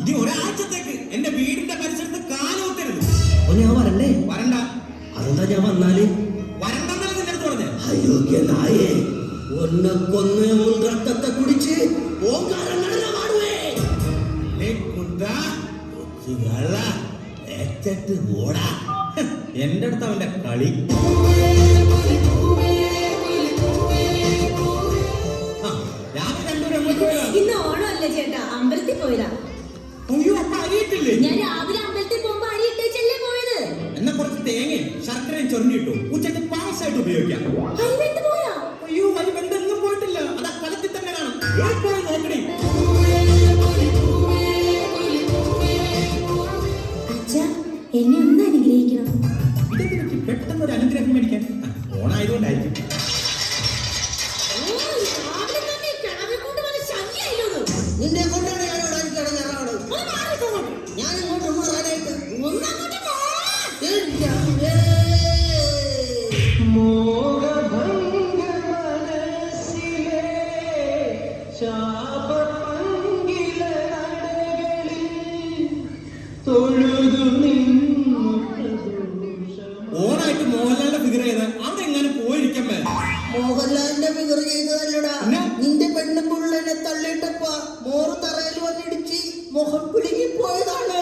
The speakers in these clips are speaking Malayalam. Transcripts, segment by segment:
ഇനി ഒരാഴ്ചത്തേക്ക് എന്റെ വീടിന്റെ പരിസരത്ത് കാലുകുത്തരുത്. ഞാൻ വരണ്ടേ? വരണ്ട. അതെന്താ ഞാൻ വന്നാല്? വരണ്ടെന്നല്ല നിന്റെ അടുത്ത് പറഞ്ഞേ. അയോഗ്യനായേ, ഒന്നെ കൊന്ന് രക്തത്തെ കുടിച്ച് ഓങ്കാരം നടനമാടുവേ. ഓടാ. എന്റെ അടുത്ത് അവന്റെ കളി. ഇന്ന് ഓണമല്ലേ ചേട്ടാ, അമ്പലത്തിൽ പോയതാ. അയ്യോ, അപ്പൊ അരിയിട്ടില്ലേ? ഞാൻ രാവിലെ അമ്പലത്തിൽ പോകുമ്പോ അരി ഇട്ടേച്ചല്ലേ പോയത്. എന്നാ കുറച്ച് തേങ്ങയും ശർക്കരയും ചൊറിഞ്ഞിട്ടു ഉച്ചക്ക് പായസമായിട്ട് ഉപയോഗിക്കാം. അരി വെന്ത് പോയാ? അയ്യോ, അരി വെന്തൊന്നും പോയിട്ടില്ല. അതാ കലത്തിൽ തന്നെ കാണും. പോയി നോക്കണേ. അച്ഛാ, എന്നെ ഒന്ന് അനുഗ്രഹിക്കണം. ഇതെനിക്ക് പെട്ടെന്ന് ഒരു അനുഗ്രഹം മേടിക്കാൻ. ഓണായതുകൊണ്ടായിരിക്കും. നിന്നെ കൊണ്ടാണ് ഞാൻ ഞാൻ ഇങ്ങോട്ട് മാറാനായിട്ട് ഓണായിട്ട് മോഹൻലാലിന്റെ ഫിഗർ ചെയ്ത് അവിടെ എങ്ങനെ പോയിരിക്കാൻ മേലെ. മോഹൻലാലിന്റെ ഫിഗർ ചെയ്തതല്ലടാ, നിന്റെ പെണ്ണുപിള്ളനെ തള്ളിയിട്ടപ്പാ മോറ് തറയിൽ വന്നിടിച്ച് മുഖം പിടിങ്ങി പോയതാണ്.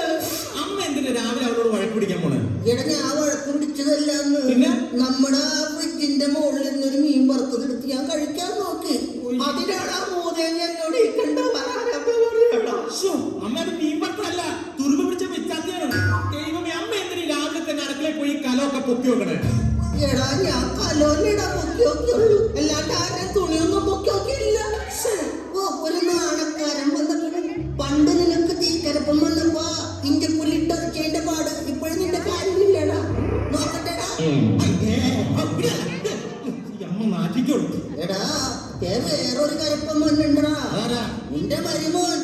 അമ്മ എന്തിനാ രാവിലെ അവരോട് വഴക്ക് പിടിക്കാൻ പോണേ? എടാ, ഞാൻ വഴക്ക് പിടിച്ചതല്ലാന്ന്. പിന്നെ നമ്മുടെ ആ ഫ്രിഡ്ജിന്റെ മുകളിൽ നിന്നൊരു മീൻ വറുത്തതെടുത്ത് ഞാൻ കഴിക്കാൻ നോക്കി. അതിനാണ് ആ മൂതേങ്ങ എന്നോട് കണ്ട അമ്മ അത് മീൻ പത്രല്ല, തുരുമ്പ് പിടിച്ച വിച്ചാത്തിയാണ്. ദൈവമേ, അമ്മ എന്തിനാ രാവിലെ തന്നെ അടുക്കളയിൽ പോയി കലമൊക്കെ പൊക്കി വെക്കണേ? എടാ, ഞാൻ കലോലിടാ പൊക്കി നോക്കിയുള്ളൂ, അല്ലാണ്ട് ആരും തുണിയൊന്നും പൊക്കി നോക്കിയില്ല. ഒരു നാണക്കാരൻ വന്നിട്ട് പണ്ട് നിനക്ക് തീക്കരപ്പം വന്നപ്പാ ഇന്റെ പുല്ലിട്ടൊക്കെന്റെ പാട് ഇപ്പോഴും നിന്റെ കാര്യമില്ലടാ. നോക്കട്ടെടാ. അമ്മ നാട്ടിക്കോളൂ. എടാ, വേറൊരു കരപ്പം വന്നിണ്ടാ, നിന്റെ മരുമോൻ.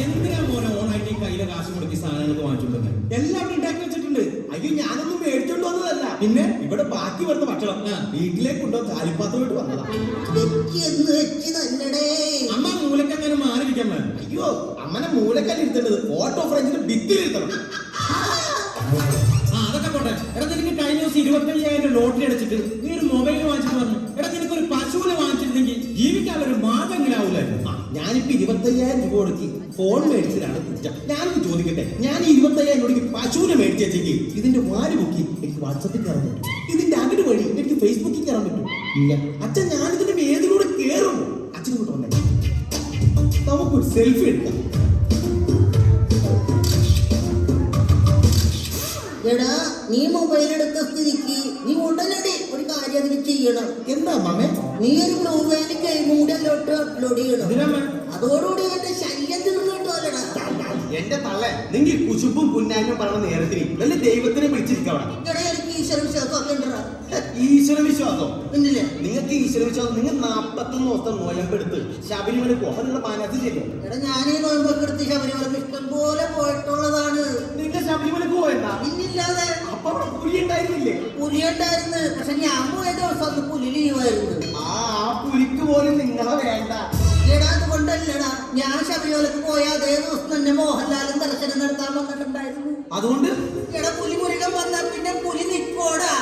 എന്തിനാ മോനെ ഓണായിട്ട് ഈ കയ്യിലെ കാശ് മുടക്കി സാധനങ്ങൾക്ക് വാങ്ങിച്ചോണ്ടെന്ന്? എല്ലാം ഉണ്ടാക്കി വെച്ചിട്ടുണ്ട്. അയ്യോ, ഞാനൊന്നും മേടിച്ചോണ്ട് വന്നതല്ല. പിന്നെ ഇവിടെ ബാക്കി വരുന്ന ഭക്ഷണം വീട്ടിലേക്ക് കൊണ്ടോ കാലിപ്പാത്രമായിട്ട് വന്നതാ. അമ്മ മൂലക്കങ്ങനെ മാറിയിരിക്കാൻ വേണം. അയ്യോ, അമ്മനെ മൂലക്കല്ല ഇരുത്തേണ്ടത്, ഫോട്ടോ ഫ്രണ്ടിന് ഭിത്തിയിൽ ഇരുത്തണം. അതൊക്കെ പോട്ടെ. എടാ, നിനക്ക് കഴിഞ്ഞ ദിവസം 25,000 ലോട്ടറി അടിച്ചിട്ട് നീ ഒരു മൊബൈൽ വാങ്ങിച്ചിട്ട് പറഞ്ഞു. എടാ, നിനക്ക് ഒരു പശുവിനെ വാങ്ങിച്ചിട്ടുണ്ടെങ്കിൽ ജീവിക്കാനുള്ള മാർഗ്ഗമെങ്കിലും ആവൂലായിരുന്നു. ഞാനിപ്പോ 25,000 രൂപ കൊടുക്കി ഫോൺ മേടിച്ചതാണ് കുറ്റം. ഞാനൊന്ന് ചോദിക്കട്ടെ, ഞാൻ 25,000 രൂപയ്ക്ക് പശുവിനെ മേടിച്ചെങ്കിൽ ഇതിന്റെ വാല് പൊക്കി എനിക്ക് വാട്സപ്പിൽ കയറാൻ പറ്റും, ഇതിന്റെ അകിട് വഴി എനിക്ക് ഫേസ്ബുക്കിൽ കയറാൻ പറ്റും? ഇല്ല. അച്ഛൻ, ഞാനിതിന്റെ വേദിലൂടെ കയറും. അച്ഛനോട്ട് വന്നേ, നമുക്കൊരു സെൽഫി എടുക്കാം. എടാ, നീ മൊബൈൽ എടുത്ത സ്ഥിതിക്ക് നീ ഉടനടി ഒരു കാര്യം അതിന് ചെയ്യണം. എന്താ മാമേ? നീ ഒരു ബ്ലൂ വാലി കൈമൂടിലോട്ട് അപ്ലോഡ് ചെയ്യണം. അതോടുകൂടി എന്റെ ശല്യം തീർന്നിട്ടോല്ലടാ. എന്റെ തള്ളേ, നിങ്ങൾ കുശുമ്പും പുന്നാനും പറഞ്ഞ നേരത്തിന് വല്ല ദൈവത്തിനെ വിളിച്ചിരിക്കവിടെ. എനിക്ക് ഈശ്വര വിശ്വാസം ഉണ്ടടാ. ഈശ്വര വിശ്വാസം ഇന്നില്ലേ? നിങ്ങൾക്ക് ഈശ്വര വിശ്വാസം? നിങ്ങൾ 41 ദിവസം നോയമ്പെടുത്ത് ശബരിമല പോകാൻ നിങ്ങളുടെ മനസ്സിൽ ശരിയോ? എടാ, ഞാൻ ഈ നോയമ്പൊക്കെ എടുത്ത് ശബരിമലക്ക് ഇഷ്ടം പോലെ പോയിട്ടുള്ളതാണ്. നിങ്ങൾ ശബരിമലക്ക് പോയെന്നാ? ഇന്നില്ലാതെ. അപ്പൊ അവിടെ പുലി ഉണ്ടായിരുന്നില്ലേ? പുലി ഉണ്ടായിരുന്നു, പക്ഷെ ഞാൻ പോയ ദിവസം അന്ന് പുലി ലീവായിരുന്നു. ആ പുലിക്ക് പോലും നിങ്ങളെ വേണ്ട. എടാ, അതുകൊണ്ടല്ലടാ, ഞാൻ ശബരിമലക്ക് പോയ അതേ ദിവസം തന്നെ മോഹൻലാലും ദർശനം നടത്താൻ വന്നിട്ടുണ്ടായിരുന്നു. അതുകൊണ്ട് എടാ, പുലി മുരുകൻ വന്നാ പിന്നെ പുലി നിൽക്കോടാ.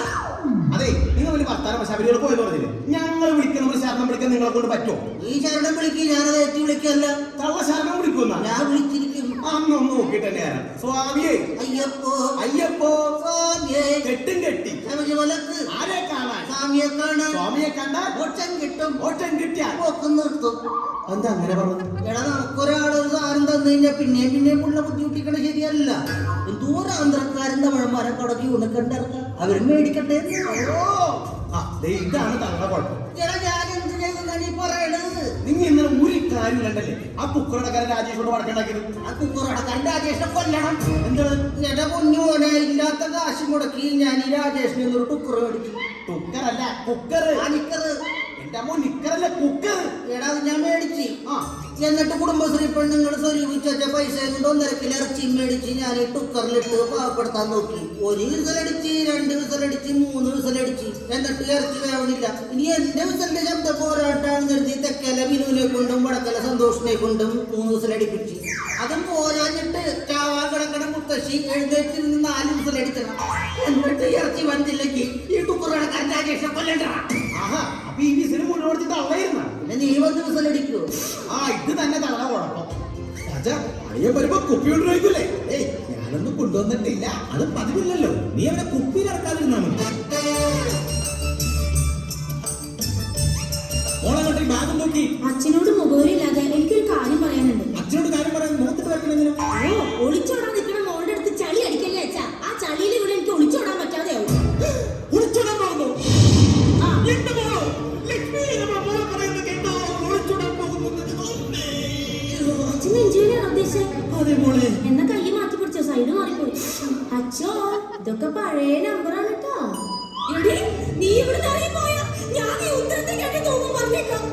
അതെ, നിങ്ങൾ വലിയ വർത്താനം ശബരിമല പോയെന്ന് പറഞ്ഞില്ലേ? ഞങ്ങൾ വിളിക്കുന്ന ശരണം വിളിക്കാൻ നിങ്ങളെ കൊണ്ട് പറ്റുമോ? ഈ ശരണം വിളിക്കും, ഞാനത് ഏറ്റി വിളിക്കല്ല. തള്ള ശരണം വിളിക്കുന്ന ഞാൻ വിളിച്ചിരിക്കും. അന്നൊന്ന് നോക്കിട്ട് തന്നെയാണ്. സ്വാമിയെ, അയ്യപ്പോ അയ്യപ്പോ, സ്വാമിയെ, കെട്ടും കെട്ടി ശബരിമലക്ക് ആരെ കാണാൻ? സ്വാമിയെ കാണാൻ. സ്വാമിയെ കണ്ടാൽ ഓട്ടം കിട്ടും. ഓട്ടം കിട്ടിയാൽ പോക്ക് നിർത്തും. എന്താ അങ്ങനെ പറഞ്ഞു? എടാ, നമുക്കൊരാളൊരു സാധനം തന്നു കഴിഞ്ഞാൽ പിന്നെ പുള്ള ബുദ്ധിമുട്ടിക്കണ ശരിയല്ല. എന്തോരം ആന്ധ്രക്കാരൻ തമിഴന്മാരെ കടക്കി ഉണക്കണ്ടിറക്ക, അവരും മേടിക്കട്ടെ. ഇതാണ് തങ്ങളുടെ കുഴപ്പം. എടാ, ഞാൻ എന്ത് ചെയ്തെന്നാണ് ഈ പറയണത്? നിങ്ങൾ ഇന്നലെ ഒരു കാര്യം കണ്ടല്ലേ? ആ കുക്കറടക്കാരൻ രാജേഷോട് വടക്കുണ്ടാക്കിയത്. ആ കുക്കറടക്കാരൻ രാജേഷിനെ കൊല്ലണം. എന്താണ്? എടാ പൊന്നുമോനെ, ഇല്ലാത്ത കാശ് മുടക്കി ഞാൻ ഈ രാജേഷിനെ ഒരു കുക്കർ മേടിച്ചു. കുക്കറല്ല, കുക്കർ. നിക്കറ്. എന്റെ അമ്മ നിക്കറല്ല കുക്കർ. എടാ അത് ഞാൻ മേടിച്ച്. ആ എന്നിട്ട് കുടുംബശ്രീ പെണ്ണുങ്ങൾ സ്വരൂപിച്ച പൈസ കൊണ്ട് 1.5 കിലോ ഇറച്ചി മേടിച്ച് ഞാൻ കുക്കറിലിട്ട് പാകപ്പെടുത്താൻ നോക്കി. 1 വിസലടിച്ച്, 2 വിസലടിച്ച്, 3 വിസലടിച്ച്. എന്നിട്ട് ഇറച്ചി വേവണില്ല. ഇനി എന്റെ വിസലിന്റെ ശബ്ദം പോരാട്ടാന്ന് കരുതി തെക്കല വിനുവിനെ കൊണ്ടും വടക്കല സന്തോഷിനെ കൊണ്ടും 3 വിസലടിപ്പിച്ച്. അതും പോരാഞ്ഞിട്ട് ചാവാൻ കിടക്കണ മുത്തശ്ശി എഴുന്നേറ്റിരുന്ന് 4 വിസലടിക്കണം. എന്നിട്ട് ഇറച്ചി വന്നില്ലെങ്കിൽ ഈ കുക്കർ കിടക്കാൻ രാജേഷ കൊല്ലണ്ട. ആഹാ, അപ്പൊ ഈ വിസിന് മുഴുവൻ കൊടുത്തിട്ട് അവളായിരുന്ന. പിന്നെ നീ 1 വിസലടിക്കൂ. ആ ഇത് തന്നെ തള്ള കുഴപ്പം. രാജാ അളിയ വരുമ്പോ കുപ്പി കൊണ്ടുപോയിക്കൂലേ? ഏയ് ഞാനൊന്നും കൊണ്ടുവന്നിട്ടില്ല. അത് പതിവില്ലല്ലോ. നീ അവനെ കുപ്പിയിൽ ഇറക്കാതിരുന്നാ മതി. ഓളങ്ങോട്ട് ബാഗും നോക്കി. അച്ഛനോട് മുഖവരില്ലാതെ എനിക്കൊരു കാര്യം പറയാനുണ്ട്. അച്ഛനോട് കാര്യം പറയാൻ മുഖത്തിട്ട് വെക്കണെങ്കിലും ഓ, ഒളിച്ചോടാൻ നിൽക്കണ മോളുടെ അടുത്ത് ചളി അടിക്കല്ലേ അച്ഛാ. ആ ചളിയിൽ ഇവിടെ എനിക്ക് ഒളിച്ചോടാൻ പറ്റാതെയാവും. ഒളിച്ചോടാൻ പോകുന്നു. ആ, എന്റെ മോളോ ലക്ഷ്മി, നമ്മുടെ മോളെ പറയുന്നത് കേട്ടോ, ഒളിച്ചോടാൻ പോകുന്നത്. അമ്മേ. അച്ഛൻ എൻജോയിനാണോ ഉദ്ദേശിച്ചത്? അതെ മോളെ. എന്നാ കൈ മാറ്റി പിടിച്ചോ, സൈഡ് മാറിപ്പോയി. അച്ഛോ, ഇതൊക്കെ പഴയ നമ്പറാണ് കേട്ടോ. എടീ, നീ ഇവിടെ പോയാ ഞാൻ ഈ ഉത്തരത്തെ കേട്ട് തോന്നും പറഞ്ഞേക്കാം.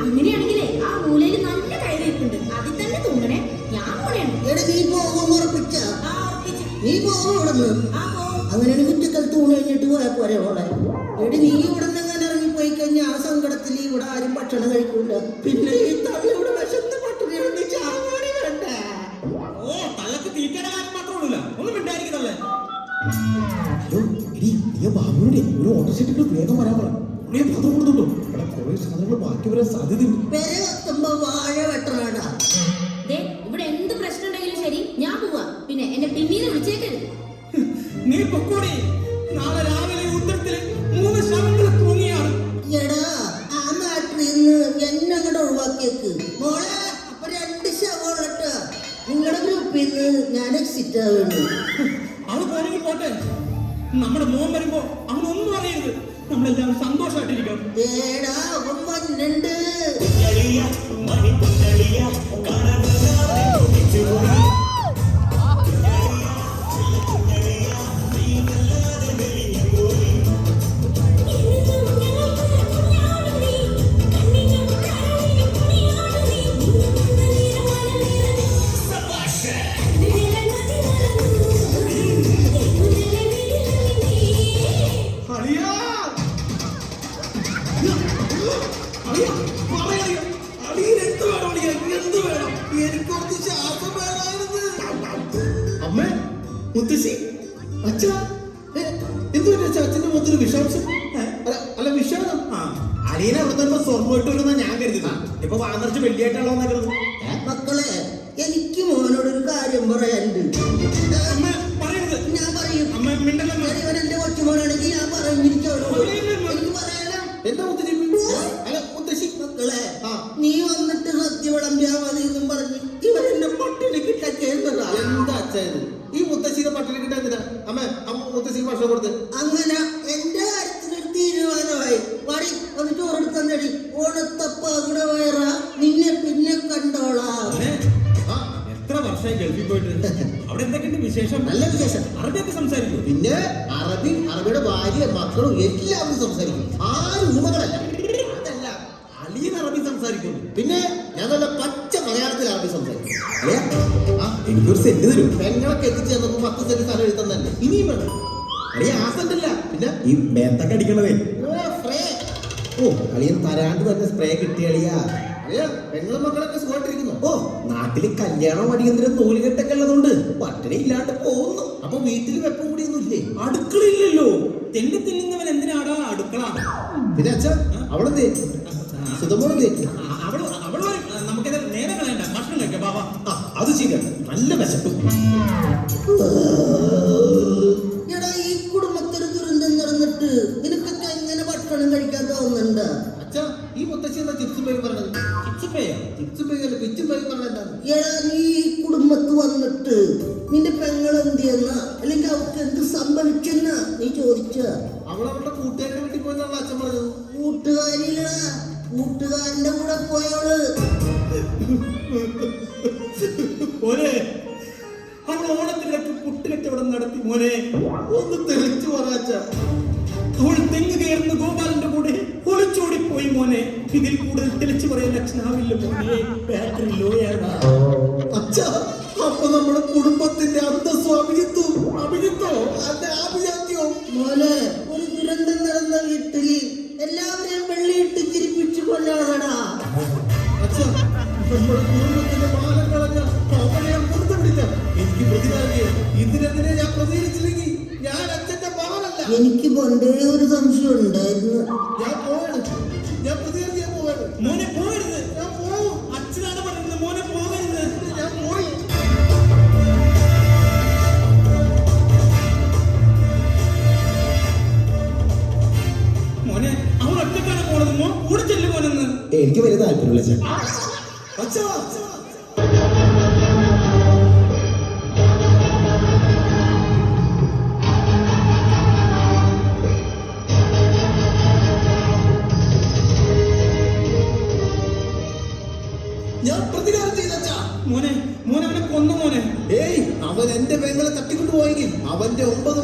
അങ്ങനെയാണെങ്കിലേ ആ മൂലയിൽ നല്ല കൈവയ്പുണ്ട്, അതിൽ തന്നെ തൂങ്ങണേ. ഞാൻ പോണേണ്. എടാ നീ പോകും ഉറപ്പിച്ച. ആ, ഉറപ്പിച്ചു. നീ പോകും ഇവിടെ നിന്ന്. ആ, പോവും. അങ്ങനെ കുറ്റിക്കൽ തൂണ് കഴിഞ്ഞിട്ട് പോയാ പോരെ മോളെ. എടി നീ ഇവിടെ നിന്ന് അങ്ങനെ ഇറങ്ങി പോയി കഴിഞ്ഞാൽ ആ സങ്കടത്തിൽ ഇവിടെ ആരും ഭക്ഷണം കഴിക്കൂല. പിന്നെ ഈ തള്ളി ഇവിടെ വിശന്ന് പട്ടിണി ചാവാടി വേണ്ട. ഓ, തള്ളക്ക് തീറ്റയുടെ കാര്യം മാത്രമേ ഉള്ളൂ. ഒന്നും മിണ്ടായിരിക്കുന്നല്ലേ. ഹലോ എടി, നീ ബാബുവിന്റെ ഒരു ഓട്ടോസിറ്റിട്ട് വേഗം വരാൻ പറ. ഉടനെ പത്രം കൊടുത്തുണ്ടോ? ഇവിടെ കുറെ സാധനങ്ങൾ ബാക്കി വരാൻ സാധ്യതയുണ്ട്. പെരെ വെക്കുമ്പോ വാഴ വെട്ടണടാ. ദേ, ഇവിടെ എന്ത് പ്രശ്നം ഉണ്ടെങ്കിലും ശരി, ഞാൻ പോവാ. പിന്നെ എന്നെ പിന്നീട് വിളിച്ചേക്കരുത്. നീ പൊക്കോടി. നാളെ രാവിലെ ഉത്തരത്തില് 3 ശവങ്ങൾ തൂങ്ങിയാണ്. എടാ ആ നാട്ടിൽ നിന്ന് എന്നെ അങ്ങോട്ട് ഒഴിവാക്കിയേക്ക് മോളെ. അപ്പൊ 2 ശവോളട്ട് നിങ്ങളുടെ ഗ്രൂപ്പിൽ നിന്ന് ഞാൻ എക്സിറ്റ് ആവുന്നു. അവള് പോണെങ്കിൽ പോട്ടെ. നമ്മുടെ മോൻ വരുമ്പോ അവനൊന്നും അറിയരുത്. നമ്മളെല്ലാവരും സന്തോഷമായിട്ടിരിക്കണം. ഏടാ അവൻ വന്നുണ്ട്. അളിയാ! അളിയാ, പറയളിയാ. അളിയന് എന്ത് വേണം അളിയാ? എന്ത് വേണം? എനിക്ക് കുറച്ച് ശ്വാസം വേണമായിരുന്നു. അമ്മേ, മുത്തശ്ശി, അച്ഛാ, എന്ത് പറ്റി അച്ഛാ? അച്ഛന്റെ മുഖത്തൊരു വിഷാംശം. അല്ല വിഷാദം. ആ അളിയനെ അവിടെ തന്നെ സ്വർണ്ണമായിട്ട് വരുന്ന ഞാൻ കരുതിതാ. ഇപ്പൊ വാങ്ങറിച്ച് വെള്ളിയായിട്ടാണോ കരുതുന്നു. മക്കളെ എനിക്ക് മോനോടൊരു കാര്യം പറയാനുണ്ട്. അമ്മ പറയരുത്. ഞാൻ പറയും. അമ്മ മിണ്ടല്ലമ്മ. ഇവൻ എന്റെ കൊച്ചുമോനാണെങ്കിൽ ഞാൻ പറഞ്ഞിരിക്കോളൂ. എനിക്ക് പറയാനാ. എന്താ മുത്തശ്ശി? അല്ല മുത്തശ്ശി, മക്കളെ ആ നീ വന്നിട്ട് സത്യം വിളമ്പിയാ മതി എന്നും പറഞ്ഞ് ഇവൻ എന്നെ പട്ടിണി കിട്ടുന്നതാ. എന്താ അച്ഛാ ഇത്? ഈ മുത്തശ്ശിയുടെ പട്ടിണി കിട്ടാൻ എന്തിനാ? അമ്മ മുത്തശ്ശിക്ക് ഭക്ഷണം കൊടുത്ത്. അങ്ങനെ എന്റെ കാര്യത്തിനൊരു തീരുമാനമായി. വടി ഒന്ന് ചോറെടുത്തടി. ഓണത്തപ്പാകുടെ വയറ നിന്നെ പിന്നെ കണ്ടോളാം. മോനെ, ആ എത്ര വർഷമായി ഗൾഫിൽ പോയിട്ട്? അവിടെ എന്തൊക്കെയുണ്ട് വിശേഷം? നല്ല വിശേഷം. അറബിയൊക്കെ സംസാരിക്കും. പിന്നെ അറബിയുടെ ഭാര്യ മക്കളും എല്ലാവരും സംസാരിക്കും. ആരും ഊമകളല്ല. അതല്ല, അളിയൻ അറബി സംസാരിക്കുന്നു. പിന്നെ ഞാൻ നല്ല പച്ച മലയാളത്തിൽ അറബി സംസാരിക്കും. അളിയാ, ആ എനിക്കൊരു സെന്റ് തരും. പെങ്ങളൊക്കെ എത്തിച്ച് തന്നപ്പോ 10 സെന്റ് സ്ഥലം എഴുതാൻ തന്നെ. ഇനിയും വേണം. അളിയ ആ സെന്റല്ല, പിന്നെ ഈ മേത്തൊക്കെ അടിക്കണതേ. ഓ അളിയൻ തരാണ്ട് തന്നെ സ്പ്രേ കിട്ടിയ അളിയാ. അളിയ പെങ്ങളും മക്കളൊക്കെ സുഖമായിട്ടിരിക്കുന്നു. ഓ നാട്ടില് കല്യാണം അടിയന്തരം നൂലുകെട്ടൊക്കെ ഉള്ളതുകൊണ്ട് പട്ടിണി ഇല്ലാണ്ട് പോകുന്നു. അപ്പൊ വീട്ടിൽ വെപ്പം കൂടിയൊന്നും ഇല്ലേ? അടുക്കളയില്ലല്ലോ. തെണ്ടി തിന്നുന്നവൻ എന്തിനാടാ അടുക്കള? പിന്നെ അച്ഛാ അവളെന്തേ? സുധമോളെന്തേ? അവള് വരും. നമുക്കത് നേരെ കളയണ്ട. ഭക്ഷണം കഴിക്കാം ബാബാ. അത് ശരിയാണ്. നല്ല വിശപ്പ്. എടാ ഈ കുടുംബത്തൊരു ദുരന്തം നടന്നിട്ട് നിനക്കൊക്കെ എങ്ങനെ ഭക്ഷണം കഴിക്കാൻ തോന്നുന്നുണ്ട്? അച്ഛാ ഈ മുത്തശ്ശി എന്താ ചിപ്സ് പേര് പറഞ്ഞത്? ചിപ്സ് പേയോ? ചിപ്സ് പേരല്ല, പിച്ചും പേര് പറഞ്ഞത് എന്താണ്? എടാ നീ ഈ കുടുംബത്ത് വന്നിട്ട് നിന്റെ പെങ്ങൾ എന്തിയെന്ന അല്ലെങ്കിൽ അവർക്ക് എന്ത് സംഭവിച്ചെന്ന നീ ചോദിച്ച? അവളവളുടെ കൂട്ടുകാരുടെ വീട്ടിൽ പോയെന്നുള്ള അച്ഛൻ പറഞ്ഞത്. കൂട്ടുകാരില്ല, കൂട്ടുകാരന്റെ കൂടെ പോയവള്. മോനെ, അവൾ ഓണത്തിനിടയ്ക്ക് പുട്ടുകച്ചവടം നടത്തി. മോനെ ഒന്ന് തെളിച്ചു പറ അച്ഛാ. അവൾ തെങ്ങ് കയറുന്ന ഗോപാലന്റെ കൂടെ ഒളിച്ചോടിപ്പോ. ഇതിൽ കൂടുതൽ തെളിച്ചു പറയാൻ അച്ഛനാവില്ല മോനെ. ബാറ്ററി ലോയാണ്. അച്ഛാ, അപ്പൊ നമ്മുടെ കുടുംബത്തിന്റെ അന്തസ്സും അഭിജിത്തോ അല്ല ആഭിജാത്യോ? മോനെ, ഒരു ദുരന്തം നടന്ന വീട്ടില് എല്ലാവരെയും വെള്ളിയിട്ട് ചിരിപ്പിച്ചു കൊല്ലാതടാ. അച്ഛാ, നമ്മുടെ കുടുംബത്തിന്റെ മാനം കളഞ്ഞ അവനെ ഞാൻ പുറത്തു വിടില്ല. എനിക്ക് പ്രതികാരം. ഇതിനെതിരെ ഞാൻ പ്രതികരിച്ചില്ലെങ്കിൽ ഞാൻ അച്ഛന്റെ മകനല്ല. എനിക്ക് പണ്ടേ ഒരു സംശയം ഉണ്ടായിരുന്നു. ഞാൻ പോവാണ്. ഞാൻ പ്രതികരിക്കാൻ പോവാണ്. മോനെ പോകരുത്. ഞാൻ പോവും. അച്ഛനാണ് പറയുന്നത് മോനെ പോകരുത്. ഞാൻ പോയി. മോനെ അവൻ ഒറ്റക്കാണ് പോണത്. മോൻ കൂടെ ചെല്ലു പോനെന്ന്. എനിക്ക് വലിയ താല്പര്യമില്ല അച്ഛാ. അച്ഛാ, ഞാൻ പ്രതികാരം ചെയ്തച്ചാ. മോനെ മോനെ അവനെ കൊന്നു മോനെ. ഏയ്, അവൻ എന്റെ പെങ്ങളെ തട്ടിക്കൊണ്ടുപോയെങ്കിൽ അവന്റെ 9